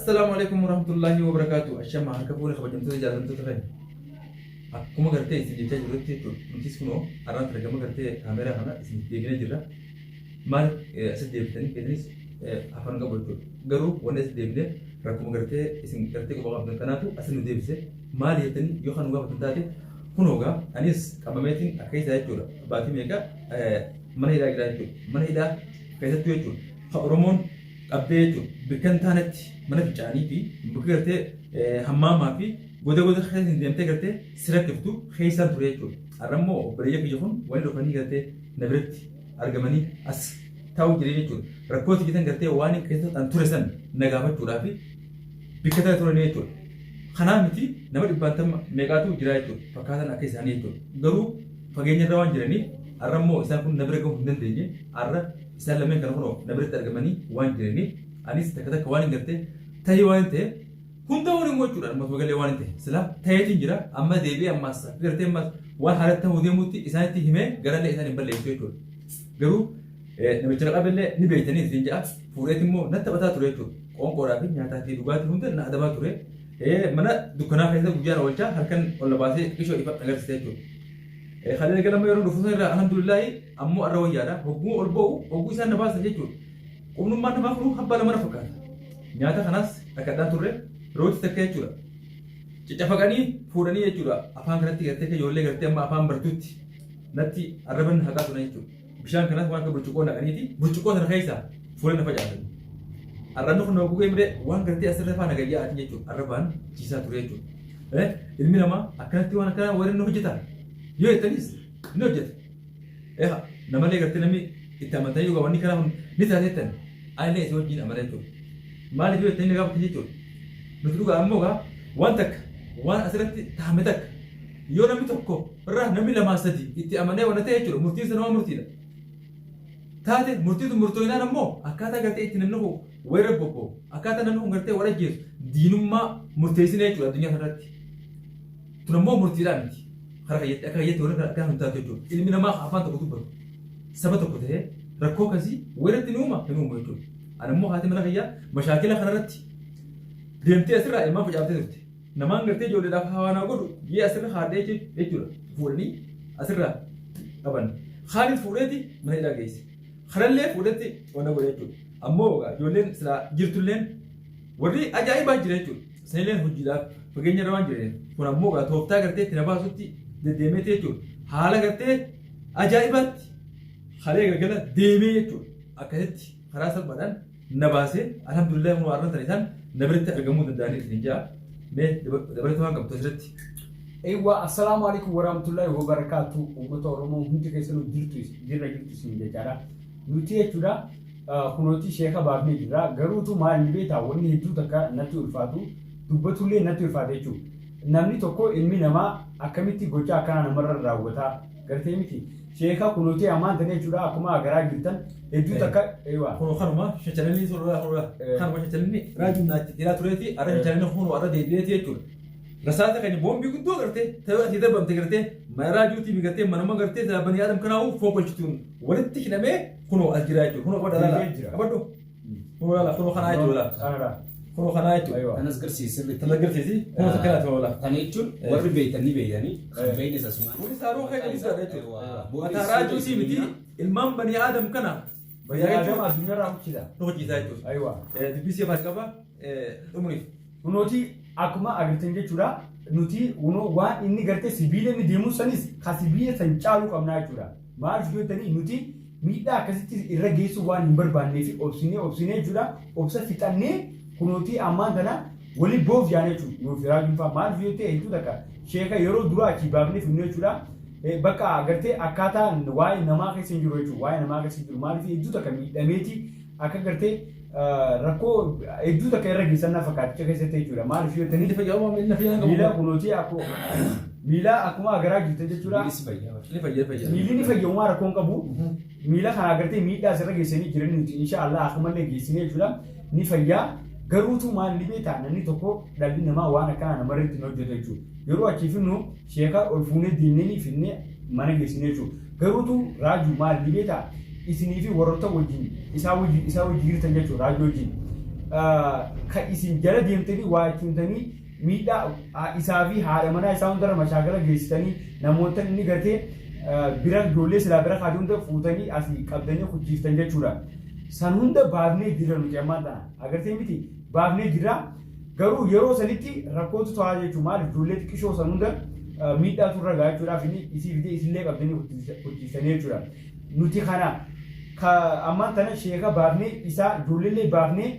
السلام عليكم ورحمة الله وبركاته. الشمع هركبوني خبجمتو جالنتو تخين. أكما قرتي سجيتا جرتي نتيس كنو أران ترجمة قرتي كاميرا هنا اسمه ديجنا جرا مال أسد ديبتني كدريس أفان قبلتو قرو وناس ديبنا ركما قرتي اسم قرتي كبغا بدن كناتو أسد ديبسه مال يتني يوخن وقا بدن تاتي كنوغا أنيس كمامتين أكيد هايجورا باتي ميكا من هيدا جراجو من هيدا كيسة تويجو خبرمون أبديتو بكنتانت من فيجاني في بكرته حمام في غدا خيس ديمته كرته سرقتو خيسان تريجو أرمو بريء بيجون وين رفاني كرته نبرت أرجماني أس تاو جريجو ركوت جدا كرته واني كيسة أنتورسن نجابة تورافي بكتا تورنيجو خنامتي نمر بانتم ميقاتو جرايجو فكذا نكيسانيجو غرو فجيني روان جراني أرمو إسانكم نبركو هندن تيجي أرى سلامين كانوا نبرت أرجماني وان جراني أنيس تكذا كواني كرته تاي وان ته هندا ورين موجود أنا متوقع وان ته سلا تاي تنجرا أما دبي أما سا كرته ما وان حالته هودي موتي إسانتي همه غرالة إسان يبلغ يجوا غرو نبتشر قبل نبيتني تنجا فوريت مو نتبتا تريتو قوم قرابي نياتا في دوغات هندا نادبا تري منا دكنا فيها بوجانا وجا هلكن ولا باسي كيشو يفهم نقدر تستيجو خلينا كلام يرون رفضنا الحمد لله أمو الروية ده هو أربعة هو إنسان نباس تجيجو قوم ما نبغى حبة لما نفكر نياتا خلاص أكيد توري روز تكيجو تجافكاني فوراني يجوا أفهم كرتي كرتي كيولي كرتي أما أفهم برتوتي نتي أربعن هكذا تنايجو بيشان كنا وان كبرتشوكو نكانيتي برتشوكو نرخيسا فورنا فجأة أرنو خنو بوكو يمري وان كرتي أسرع فانا جاي أتيجو أربعن جيسا توريجو إلمي لما أكنتي وانا كنا ورين نوجتا يو تنيس نوجت نمالي كرتي نمي إتامتاي يوغا واني كنا نتاتيتن أنا إسوي جين أمانتو مالي يو تني لغا بتيجو نتلوغا أموغا وانتك وان أسرت تحمتك يو نمي تبكو راه نمي لما سدي إتي أماني وانا تيجو مرتين سنوا مرتين تاتي مرتين مرتوينا نمو أكاتا كرتي إتي نمنو ويربوكو أكاتا نمنو كرتي ورا جيس دينما مرتين يجو الدنيا فراتي تنمو مرتين ميتي خلاص أكيد يتورك كان تاتيجو إلمي نما أفان تكتب سبتو كده ركوع كذي ويرت نوما نوما يجو أنا مو هاتي منا هي مشاكل خررتي ديمتي أسرع إمام في جابتي دكتي نمان قرتي جولي دافع هوانا قولو يه أسرع خارجي يجو فورني أسرع أبان خالد فورتي من هيدا جيس خلال ليه فورتي وانا قول يجو أمو جولين سلا جرتولين وري أجاي باجي يجو سيلين هجيلا فجيني روان جرين كنا مو توفتا قرتي تنباسوتي ديمتي يجو حالا قرتي أجايبات خليه كذا ديمي يجو أكيد خلاص البدن نباسه الحمد لله هو أرنا تريثان نبرت أرجمود الداني النجا به دبرت هون كم تجرتي أيوة السلام عليكم ورحمة الله وبركاته ومتورمو هم تكسروا جرتوس من جارا نتيه ترى خنوتي شيخا بابني جرا غروتو ما نبيتا وني هجو تكا نتو الفاتو دبتولي نتو الفاتيجو نمني تكو إلمي نما أكملتي غوجا كان نمرر راوتا غرتي متي شيخا خنوتي أمان تني جرا أكما أجرا جدا هجو تكا أيوة خنوما شتلني سورة خنوما شتلني راجل ناتي تلا تريتي أرى شتلني خنو أرى ديديتي يجول رسالة كني بوم بيقول غرتي تبغى تيدا بام تغرتي ما راجو تي بيغرتي منما غرتي تلا بني آدم كناو فوق الشتون ولد تكلمه خنو أجرا يجول خنو بدل لا بدو خنو لا خنو خناي جولا خنو خناي جو أيوة أنا سكرسي سبت تلاقيتي زي خنو سكرت ولا أنا يجول وري بيتني بيتني بين أساسنا ولي صاروا خير لسه ما تراجو سي بدي المام بني آدم كنا بني آدم الدنيا راح كذا نوجي زايتو أيوة تبيسي ما كبا أمري nuti akkuma agartan jechuudha nuti waan inni gartee sibiila inni deemu sanis ka sibiila san caaluu qabnaa jechuudha maal jechuudha nuti miidhaa akkasitti irra geessu waan hin barbaannee fi obsinee jechuudha obsa fixannee kunuuti ammaan kana wali boof jaanee jechuudha nuuf raajuun fa'aa maal jechuudha hedduu takka sheeka yeroo duraa achii baafnee finnee jechuudha bakka agartee akkaataa waa'ee namaa keessa hin jiru jechuudha waa'ee namaa keessa hin jiru maaliif hedduu takka miidhameeti akka gartee rakkoo hedduu takka irra geessannaa fakkaaticha keessatti jechuudha maaliif yoo ta'e miila kunuutii miila akkuma agaraa jirtan jechuudha miilli ni fayyummaa rakkoon qabu miila kana agartee miidhaa asirra geessanii jiran nuti inshaallah akkumallee geessinee jechuudha ni fayyaa garuutu maal ni beektaa namni tokko dhalli namaa waan akkanaa namarratti hin hojjetu jechuudha yeroo achii finnu sheekaa ol fuunee diinanii finnee mana geessinee jechuudha garuutu raajuu maal ni beektaa isinii fi warroota wajjin isaa wajjin jirtan jechuudha raajuu wajjin kan isin jala deemtanii waa ittimtanii miidhaa isaa fi haadha manaa isaa hundarra mashaakala geessitanii namoota inni gartee bira ijoollee silaa bira kaatee hunda fuutanii asii qabdanii hojjiiftan jechuudha. San hunda baafnee jira nuti ammaan tana agartee miti baafnee jira garuu yeroo sanitti rakkootu ta'aa jechuun maal ijoollee xiqqishoo san hunda miidhaatu irra gahaa jechuudhaaf inni isii fidee isillee qabdanii hojjiiftanii jechuudha. Nuti kana ammaan tana sheeka baafnee isaa ijoolleellee baafnee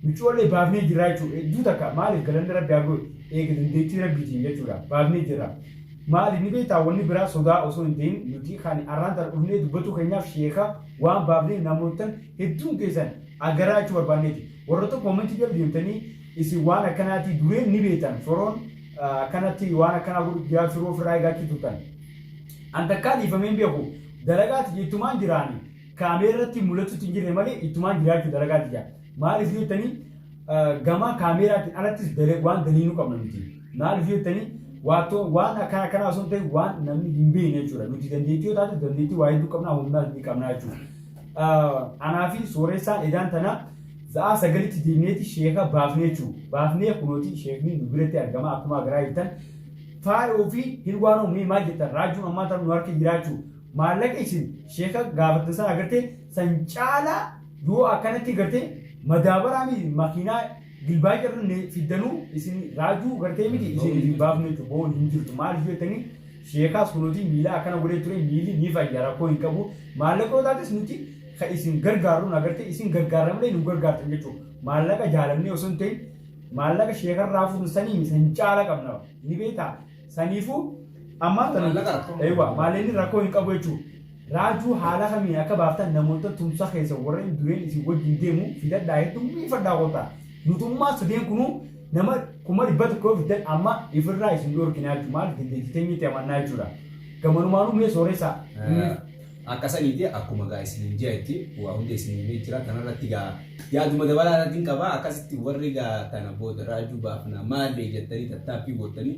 michoollee baafnee jira jechuudha. Hedduu takka maaliif galanni rabbi haa godhu eega dandeettii rabbiitiin jechuudha baafnee jira. Maali ni beektaa wanni biraa sodaa osoo hin ta'in nuti kan arraan tan dhufnee dubbatu keenyaaf sheeka waan baafnee namoota hedduun keessan agaraa jechuu barbaanneeti. Warra tokko momentii jala deemtanii isin waan akkanaati dureen ni beektan soroon akkanatti waan akkanaa godhu yaa firoo ofirraa eegaachuu turtan. An takkaa dhiifameen beeku dalagaati jettumaan jiraani kaameeratti mul'atutti hin jirre malee ittumaan jiraachuu dalagaati jira. Maaliif jettanii gama kaameeraatiin alattis waan daliinuu qabna nuti. Maaliif jettanii waan akkana osoo hin ta'in waan namni hin beekne jechuudha. Nuti dandeettii yoo taate dandeettii waa hedduu qabna humnaas ni qabna jechuudha. Anaa fi sooressaan edaan tana za'a sagalitti deemneeti sheeka baafnee jechuudha. Baafnee kunooti sheekni nu biratti argama akkuma agaraa jettan. Faaya ofii hin waan uumee maal jettan raajuun ammaa ta'an nu harka jiraachuu. Maallaqa isin sheeka gaafatte sana agartee san caalaa yoo akkanatti gartee madaabaraa mi makiinaa gilbaa jirru fiddanuu isin raajuu gartee miti isin baafne jechuudha. Boon hin jirtu maaliif jettanii sheekaas kunuuti miila akkana godhee ture miilli ni fayya rakkoo hin qabu. Maallaqa yoo taates nuti kan isin gargaaruun agartee isin gargaaramlee nu gargaartan jechuudha. Maallaqa jaalannee osoo hin ta'in maallaqa sheekarraa fuudhu sanii san caala qabna ni beektaa. Saniifuu amma tanaa maallaqa rakkoo hin qabu jechuudha. Raajuu haala kamiin akka baaftan namoota tumsa keessa warreen dureen isin wajjin deemu fidadhaa hedduu miifadhaa qotaa. Nutummaa sadeen kunuu nama 100 fiddan amma ifirraa isin dhorkinaa jechuudha. Maal dandeessiteenyitti amannaa jechuudha. Gamanumaanuu mee sooressaa. Akkasaniiti akkuma gaa isin jeetti waa hunda isin jira kanarratti gaa yaaduma dabalaatiin qaba akkasitti warri gaa tana booda raajuu baafna maal jettanii tattaaffii goottanii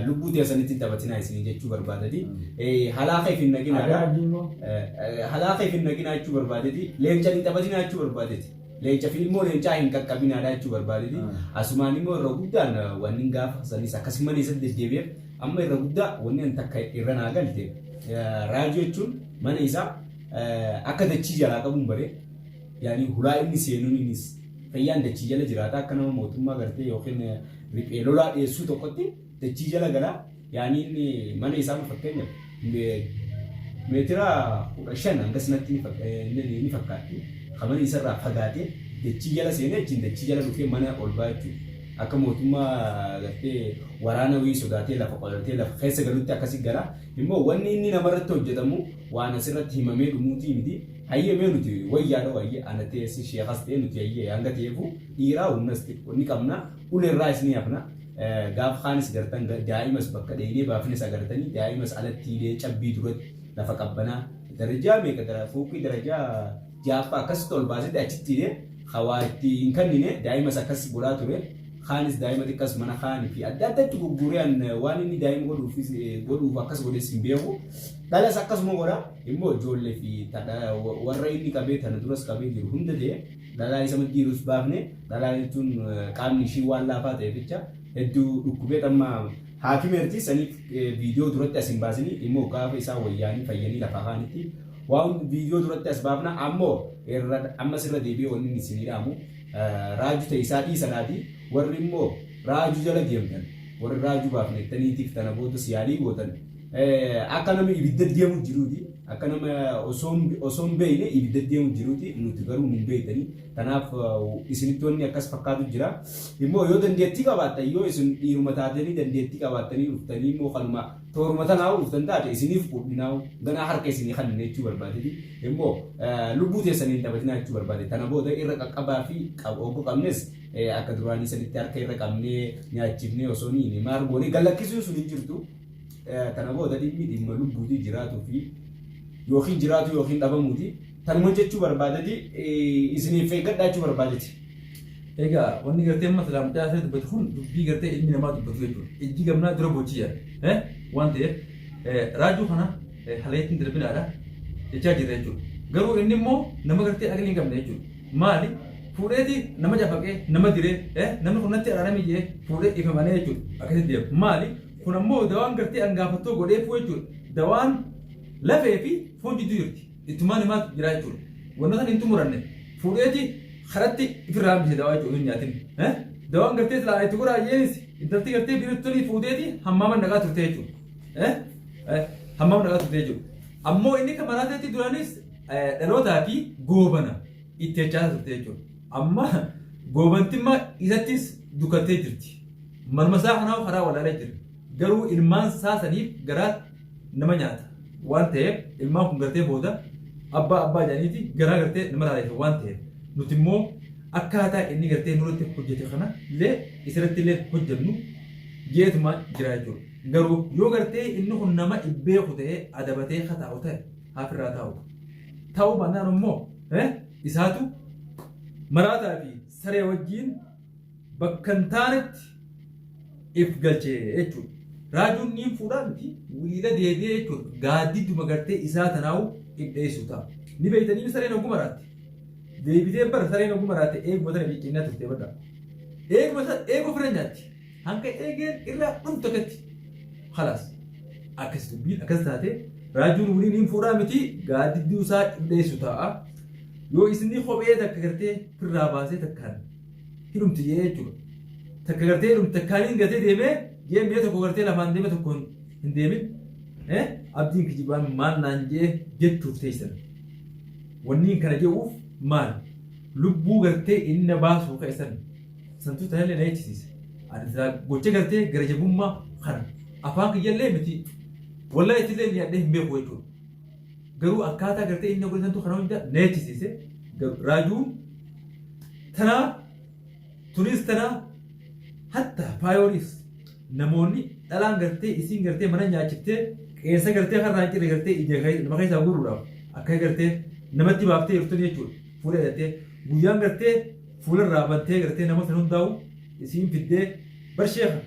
lubbuu teessanitti taphatinaa isin jechuu barbaadati. Halaaqa ifin naginaa jechuu barbaadati. Leenca hin taphatinaa jechuu barbaadati. Leenca fi immoo leencaa hin qaqqabinaadha jechuu barbaadati. Asumaan immoo irra guddaan wanni gaafa sanis akkasumas isatti deddeebi'eef amma irra guddaa wanni an takka irra naa galte raajuu jechuun mana isaa akka dachii jalaa qabuun bare yaani hulaa inni seenuun innis fayyaan dachii jala jiraata akka nama mootummaa gartee yookiin riphee lolaa dhiyeessuu tokkotti dachii jala galaa yaani inni mana isaa fakkeenyaaf meetira 15 hangasinatti ni fakkaatti kamani isarraa fagaatee dachii jala seenee achiin dachii jala dhufee mana ol ba'aa jechuudha. Akka mootummaa gartee waraana wayii sodaatee lafa qolatee lafa keessa galuutti akkasii gara immoo wanni inni namarratti hojjetamu waan asirratti himamee dhumuutii miti hayyamee nuti wayyaadha wayyee ana teessi sheekas ta'e nuti hayyee hanga ta'eefu dhiiraa humnas ni qabna uleerraa isni hafna gaaf kaanis gartan daa'imas bakka dheeyinee baafnes agartanii daa'imas alatti hidhee cabbii duratti lafa qabbanaa darajaa meeqa dara fooqii darajaa jaaffaa akkasitti ol baasee achitti hidhee hawaatti hin kannine daa'imas akkas godhaa ture. Kaanis daa'ima xiqqas mana kaanii fi adda addatti gurgureen waan inni daa'ima godhuuf akkas godhes hin beeku. Dhalas akkasuma godha immoo ijoollee fi warra inni qabee tana duras qabee jiru hunda ta'e dhalaa isa maddiirus baafne dhalaa jechuun qaamni ishii waan laafaa ta'e jecha hedduu dhukkubee amma haakimeerti saniif viidiyoo duratti as hin baasini immoo gaafa isaa wayyaanii fayyanii lafa kaanitti waan viidiyoo duratti as baafna ammoo ammas irra deebi'ee wanni isin hidhaamu raajuu ta'e isaa dhiisanaati. Warri immoo raajuu jala deemtan warri raajuu baafnettaniitiif tana booda siyaalii gootan akka nama ibidda deemu jiruuti akka nama osoo hin beekne ibidda deemu jiruuti nuti garuu hin beektanii kanaaf isinitti wanni akkas fakkaatu jira immoo yoo dandeettii qabaattan yoo isin dhiiruma taatanii dandeettii qabaattanii dhuftanii immoo kalma tooruma tanaa dhuftan taate isiniif qulqullinaa'u ganaa harka isinii kan jechuu barbaadeti immoo lubbuu teessanii taphatinaa jechuu barbaade tana booda irra qaqqabaa fi obbo qabnes akka duraanii sanitti harka irra qabnee nyaachifnee osoo ni maal goonee gallakkisuun sun hin jirtu tana booda dhimma lubbuutii jiraatuu fi yookiin jiraatu yookiin dhabamuuti tanuma jechuu barbaadeti isiniif eeggadhaa jechuu barbaadeti. Egaa wanni gartee amma salaamtaa asirratti dubbatu kun dubbii gartee ilmi namaa dubbatu jechuudha. Ijji gamnaa dura bochii jira. Waan ta'eef raajuu kana haleetiin darbinaadha jechaa jira jechuudha. Garuu inni immoo nama gartee aqli hin qabne jechuudha. Maali fuudheeti nama jafaqee nama diree namni kun natti araarame jee fuudhee ifamanii jechuudha akkasitti deemu maali kun ammoo dawaan gartee angaafattoo godhee fuudhee jechuudha dawaan lafee fi foon jidduu jirti ittumaan himaatu jira jechuudha wantoota hin xumuranne fuudheeti karatti ifirraa hambise dawaa jechuudha hin nyaatin dawaan gartee silaa itti godhaa jeenis intalti gartee bineettonni fuudheeti hammaama naqaa turte jechuudha hammaama naqaa turte jechuudha ammoo inni kan maraateetti duraanis dhalootaa fi goobana itti jechaa turte jechuudha amma goobantimmaa isattis dukattee jirti marmasaa kanaaf karaa walaalee jira garuu ilmaan saasaniif garaa nama nyaata waan ta'eef ilmaan kun gartee booda abbaa jaaniiti garaa gartee nama laaleessa waan ta'eef nuti immoo akkaataa inni gartee nurratti hojjete kana illee isirratti illee hojjennu jeetuma jira jechuudha garuu yoo gartee inni kun nama beeku ta'ee adabatee kataa'u ta'e hafirraa ta'uu baannaan immoo isaatu maraataa fi saree wajjiin bakka hin taanetti if galchee jechuudha. Raajuun niin fuudhaa miti wiila deebi'ee jechuudha. Gaaddidduma gartee isaa tanaa'u dhidheessu ta'a. Ni beeytanii sareen oguma raatti. Deebitee bara sareen oguma raatte eeguma tana biqinnaa turtee badda. Eeguma fira nyaatti. Hanqa eegeen irraa dhumtu akkatti. Khalaas. Akkas dubbiin akkas taate raajuun waliin niin fuudhaa miti gaaddidduu isaa dhidheessu ta'a. Yoo isinni kophee takka gartee firraa baasee takkaan hidhumti jechuudha. Takka gartee hidhumti takkaaniin gartee deemee jeemee tokko gartee lafaan deeme tokko hin deemin abdiin kijibaan maal naan jee jechuuf teessan. Wanni kana jechuuf maal lubbuu gartee inni baasuu ka'esan santuu tajaajila na eegsisiisa. Ani gocha gartee gara jabummaa kana afaan kiyyallee miti wallahi itillee ni adda hin beeku jechuudha. garuu akkaataa gartee inni godhatantu kana hunda neechisiise raajuun tanaa tunis tanaa hatta faayoonis namoonni dhalaan gartee isiin gartee mana nyaachiftee qeensa gartee harraa hin cirre gartee ija nama keessaa guuruudhaaf akka gartee namatti baaftee jirtu jechuudha fuula gartee guyyaan gartee fuula irraa bantee gartee nama sana hundaa'u isiin fiddee barsheefa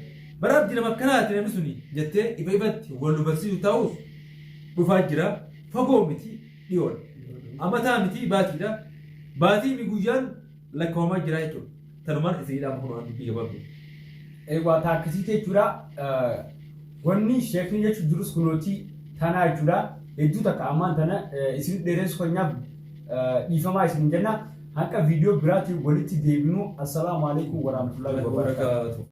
bara abdii nama akkanaati namni suni jettee ifa ifatti wal barsiisu ta'uuf dhufaa jira. Fagoo miti dhiyoodha. Amataa miti baatiidha. Baatii mi guyyaan lakkaa'amaa jira jechuudha. Tanumaan isiniidhaan kunaan dubbii gabaabduu. Egaa taakkisii jechuudha. Wanni sheekni jechuun jirus kunootii tanaa jechuudha. Hedduu takka ammaan tana isin dheeressu keenyaaf dhiifamaa isin jenna. Akka viidiyoo biraatiin walitti deebinu. Assalaamu alaikum warahmatullahi wabarakatuh.